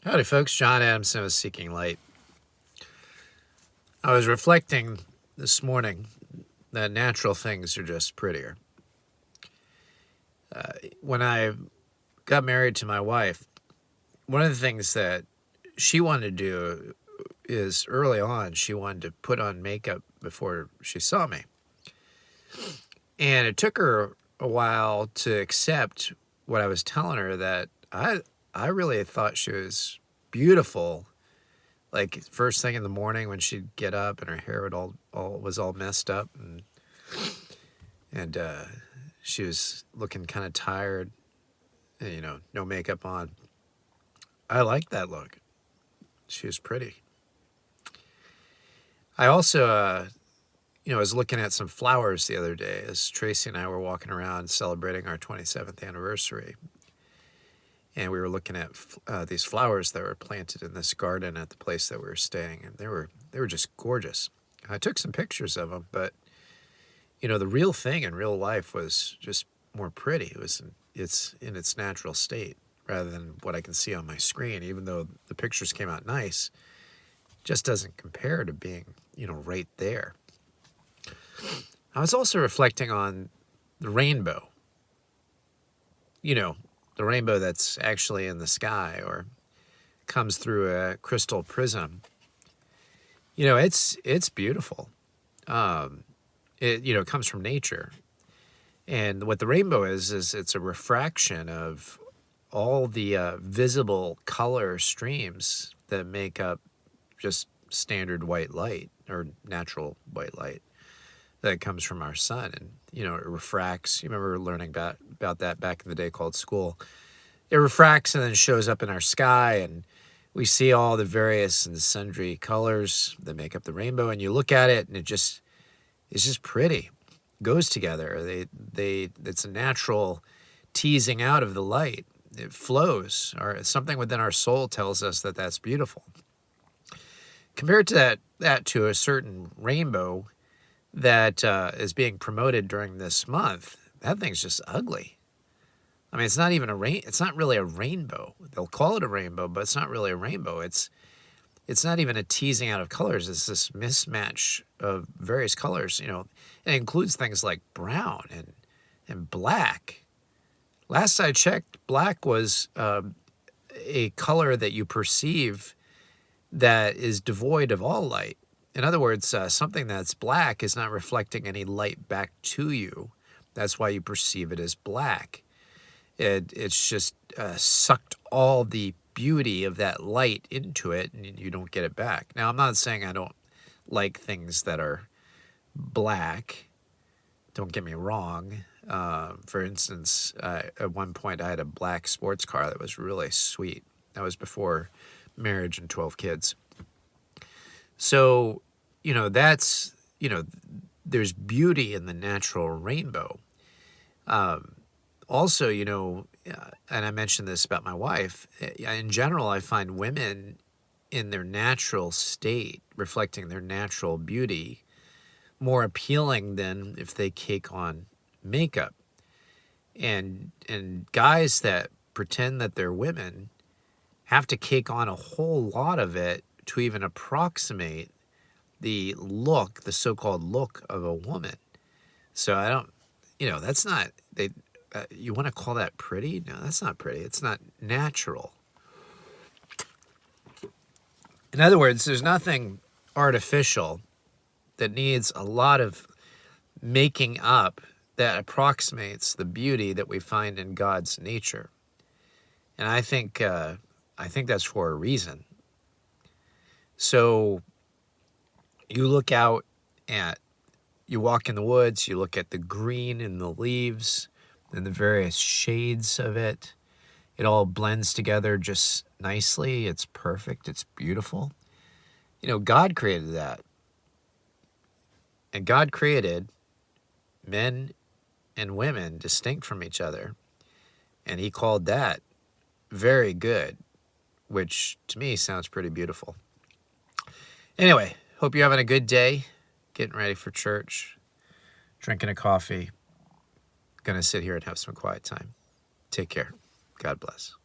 Howdy, folks. John Adamson with Seeking Light. I was reflecting this morning that natural things are just prettier. When I got married to my wife, one of the things that she wanted to do is early on, she wanted to put on makeup before she saw me. And it took her a while to accept what I was telling her, that I really thought she was beautiful. Like first thing in the morning when she'd get up and her hair would was all messed up, and she was looking kind of tired, and, no makeup on. I liked that look. She was pretty. I also, was looking at some flowers the other day as Tracy and I were walking around celebrating our 27th anniversary. And we were looking at these flowers that were planted in this garden at the place that we were staying, and they were just gorgeous. I took some pictures of them, but the real thing in real life was just more pretty. It's in its natural state rather than what I can see on my screen. Even though the pictures came out nice, it just doesn't compare to being right there. I was also reflecting on the rainbow. The rainbow that's actually in the sky or comes through a crystal prism. It's beautiful. It comes from nature. And what the rainbow is it's a refraction of all the visible color streams that make up just standard white light or natural white light that comes from our sun. And it refracts. You remember learning about that back in the day called school. It refracts and then shows up in our sky, and we see all the various and sundry colors that make up the rainbow, and you look at it and it's just pretty. It goes together. It's a natural teasing out of the light. It flows, or something within our soul tells us that that's beautiful. Compared to that to a certain rainbow that is being promoted during this month, that thing's just ugly. I mean, it's not even it's not really a rainbow. They'll call it a rainbow, but it's not really a rainbow. It's not even a teasing out of colors. It's this mismatch of various colors. It includes things like brown and black. Last I checked, black was a color that you perceive that is devoid of all light. In other words, something that's black is not reflecting any light back to you. That's why you perceive it as black. It's just sucked all the beauty of that light into it, and you don't get it back. Now, I'm not saying I don't like things that are black. Don't get me wrong. For instance, at one point I had a black sports car that was really sweet. That was before marriage and 12 kids. So, there's beauty in the natural rainbow. Also, and I mentioned this about my wife, in general, I find women in their natural state, reflecting their natural beauty, more appealing than if they cake on makeup. And guys that pretend that they're women have to cake on a whole lot of it to even approximate the so-called look of a woman. So I don't, that's not, you want to call that pretty? No, that's not pretty. It's not natural. In other words, there's nothing artificial that needs a lot of making up that approximates the beauty that we find in God's nature. And I think that's for a reason. So you look out you walk in the woods, you look at the green in the leaves and the various shades of it. It all blends together just nicely. It's perfect. It's beautiful. God created that. And God created men and women distinct from each other. And he called that very good, which to me sounds pretty beautiful. Anyway, hope you're having a good day, getting ready for church, drinking a coffee. Gonna sit here and have some quiet time. Take care. God bless.